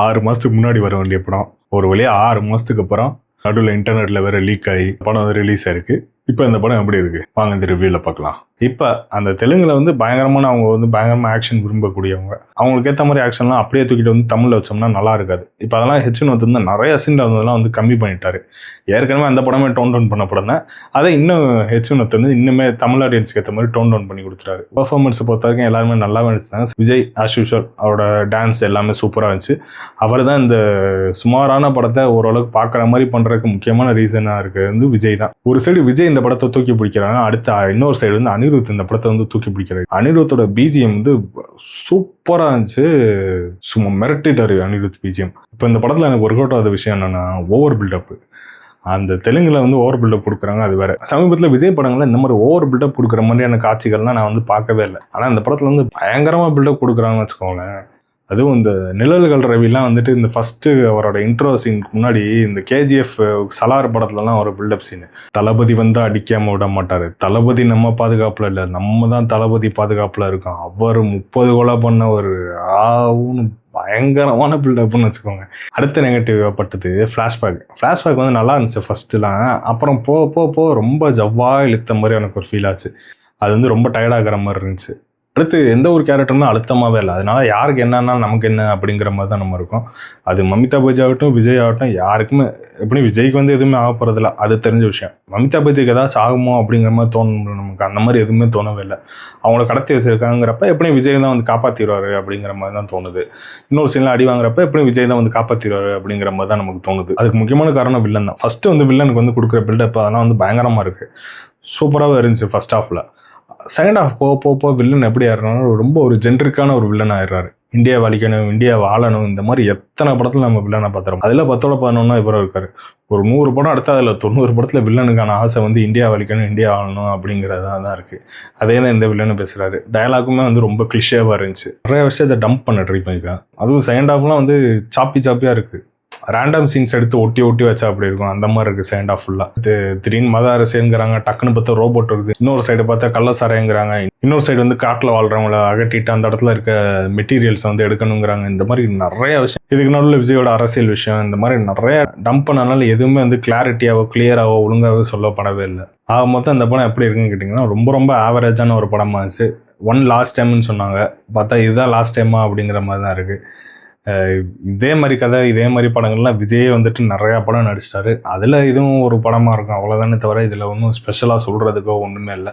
6 மாதத்துக்கு முன்னாடி வர வேண்டிய படம் ஒரு வழியாக 6 மாதத்துக்கு அப்புறம் நடுவில் இன்டர்நெட்டில் வேறு லீக் ஆகி படம் வந்து ரிலீஸ் ஆயிருக்கு. இப்போ இந்த படம் எப்படி இருக்குது வாங்க இந்த ரிவ்யூவில் பார்க்கலாம். இப்போ அந்த தெலுங்கில் வந்து பயங்கரமான அவங்க வந்து பயங்கரமாக ஆக்ஷன் விரும்பக்கூடியவங்க. அவங்களுக்கு ஏற்ற மாதிரி ஆக்ஷன்லாம் அப்படியே தூக்கிட்டு வந்து தமிழில் வச்சோம்னா நல்லா இருக்காது. இப்போ அதெல்லாம் ஹெச்வினோத் வந்து நிறைய சீன் வந்ததெல்லாம் வந்து கம்மி பண்ணிட்டாரு. ஏற்கனவே அந்த படமே டோன் டவுன் பண்ண படம் தான். அதை இன்னும் ஹெச்வினோத் வந்து இன்னுமே தமிழ் ஆடியன்ஸ்க்கு ஏற்ற மாதிரி டோன் டவுன் பண்ணி கொடுத்துட்டாரு. பெர்ஃபார்மன்ஸை பொறுத்த வரைக்கும் எல்லாருமே நல்லாவே நடிச்சிட்டாங்க. விஜய் ஆஸ் யூஷுவல் அவரோட டான்ஸ் எல்லாமே சூப்பராக இருந்துச்சு. அவர் தான் இந்த சுமாரான படத்தை ஓரளவுக்கு பார்க்குற மாதிரி பண்ணுறதுக்கு முக்கியமான ரீசனாக இருக்குது வந்து விஜய் தான். ஒரு சைடு விஜய் இந்த படத்தை தூக்கி பிடிக்கிறாங்க, அடுத்த இன்னொரு சைடு வந்து அனிருத் இந்த படத்தை வந்து தூக்கி பிடிக்கிறாரு. அனிருத்தோட பிஜிஎம் வந்து சூப்பராக இருந்துச்சு, சும்மா மிரட்டிட்டாரு அனிருத் பிஜிஎம். இப்போ இந்த படத்தில் எனக்கு ஒர்க் அவுட் ஆகாத விஷயம் என்னன்னா ஓவர் பில்டப். அந்த தெலுங்குல வந்து ஓவர் பில்டப் கொடுக்குறாங்க, அது வேற. சமீபத்தில் விஜய் படங்களில் இந்த மாதிரி ஓவர் பில்டப் கொடுக்குற மாதிரியான காட்சிகள்லாம் நான் வந்து பார்க்கவே இல்லை. ஆனால் இந்த படத்தில் வந்து பயங்கரமாக பில்டப் கொடுக்குறாங்கன்னு வச்சுக்கோங்களேன். அதுவும் இந்த நிழல்கள் ரவிலாம் வந்துட்டு இந்த ஃபஸ்ட்டு அவரோட இன்ட்ரோ சீனுக்கு முன்னாடி இந்த கேஜிஎஃப் சலார் படத்துலலாம் ஒரு பில்டப் சீனு. தளபதி வந்து அடிக்காமல் விட மாட்டார், தளபதி நம்ம பாதுகாப்பில் இல்லை, நம்ம தான் தளபதி பாதுகாப்பில் இருக்கோம், அவர் 30 கொலை பண்ணவர் ஆவுன்னு பயங்கரமான பில்டப்னு வச்சுக்கோங்க. அடுத்த நெகட்டிவ் பட்டது ஃப்ளாஷ்பேக் வந்து நல்லா இருந்துச்சு ஃபஸ்ட்டுலாம். அப்புறம் போ ரொம்ப ஜவ்வாக இழுத்த மாதிரி எனக்கு ஒரு ஃபீல் ஆச்சு. அது வந்து ரொம்ப டயர்டாகிற மாதிரி இருந்துச்சு. அடுத்து எந்த ஒரு கேரக்டருமே அழுத்தமாகவே இல்லை. அதனால யாருக்கு என்னன்னா நமக்கு என்ன அப்படிங்கிற மாதிரி தான் நம்ம இருக்கோம். அது மமிதா பஜ் ஆகட்டும் விஜய் ஆகட்டும் யாருக்குமே எப்படி விஜய்க்கு வந்து எதுவுமே ஆக போகிறதில்ல, அது தெரிஞ்ச விஷயம். மமிதா பஜ்க்கு ஏதாச்சும் ஆகுமோ அப்படிங்கிற மாதிரி தோணும் நமக்கு. அந்த மாதிரி எதுவுமே தோணவே இல்லை. அவங்கள கடத்தி வச்சிருக்காங்கிறப்ப எப்படியும் விஜய் தான் வந்து காப்பாற்றிடுவார் அப்படிங்கிற மாதிரி தான் தோணுது. இன்னொரு சீனில் அடி வாங்குறப்ப எப்படியும் விஜய் தான் வந்து காப்பாற்றிடுவார் அப்படிங்கிற மாதிரி தான் நமக்கு தோணுது. அதுக்கு முக்கியமான காரணம் வில்லன் தான். ஃபஸ்ட்டு வந்து வில்லனுக்கு வந்து கொடுக்குற பில்டப் அதெல்லாம் வந்து பயங்கரமாக இருக்குது, சூப்பராகவே இருந்துச்சு ஃபர்ஸ்ட் ஹாஃபில். செகண்ட் ஹாஃப் போக வில்லன் எப்படி ஆயிடுறாரு, ரொம்ப ஒரு ஜென்ரிக்கான ஒரு வில்லன் ஆயிடுறாரு. இந்தியா வலிக்கணும், இந்தியா வாழணும், இந்த மாதிரி எத்தனை படத்தில் நம்ம வில்லனை பார்த்துறோம். அதில் 10-11 இவரும் இருக்காரு. ஒரு 100 படம் எடுத்தால் அதில் 90 படத்தில் வில்லனுக்கான ஆசை வந்து இந்தியா வலிக்கணும், இந்தியா வாழணும் அப்படிங்கிறதா தான் இருக்குது. அதே தான் இந்த வில்லனை பேசுகிறாரு. டயலாக்குமே வந்து ரொம்ப கிளிஷேவாக இருந்துச்சு. நிறைய விஷயத்தை டம்ப் பண்ண ட்ரை பண்ணியிருக்கேன். அதுவும் செகண்ட் ஹாஃப்லாம் வந்து சாப்பியாக இருக்குது. ரேண்டம் சீன்ஸ் எடுத்து ஒட்டி வச்சா அப்படி இருக்கும், அந்த மாதிரி இருக்குது செகண்ட் ஹாஃப் ஃபுல்லாக. திடீர்னு மத அரசுங்கிறாங்க, டக்குன்னு பார்த்தா ரோபோட் வருது, இன்னொரு சைடு பார்த்தா கள்ளசாரைங்கிறாங்க, இன்னொரு சைடு வந்து காட்டில் வாழ்கிறவங்கள அகட்டிட்டு அந்த இடத்துல இருக்க மெட்டீரியல்ஸ் வந்து எடுக்கணுங்கிறாங்க. இந்த மாதிரி நிறைய விஷயம். இதுக்கு நடுவில் விஜயோட அரசியல் விஷயம், இந்த மாதிரி நிறைய டம்ப் பண்ணனால எதுவுமே வந்து கிளாரிட்டியாவோ கிளியராகவோ ஒழுங்காகவோ சொல்லப்படவே இல்லை. ஆக மொத்தம் இந்த படம் எப்படி இருக்குன்னு கேட்டிங்கன்னா ரொம்ப ஆவரேஜான ஒரு படமாக இருந்துச்சு. லாஸ்ட் டைம்னு சொன்னாங்க, பார்த்தா இதுதான் லாஸ்ட் டைமா அப்படிங்கிற மாதிரி தான் இருக்குது. இதே மாதிரி கதை இதே மாதிரி படங்கள்லாம் விஜயே வந்துட்டு நிறையா படம் நடிச்சிட்டாரு. அதில் இதுவும் ஒரு படமாக இருக்கும், அவ்வளோதானே தவிர இதில் ஒன்றும் ஸ்பெஷலாக சொல்கிறதுக்கோ ஒன்றுமே இல்லை.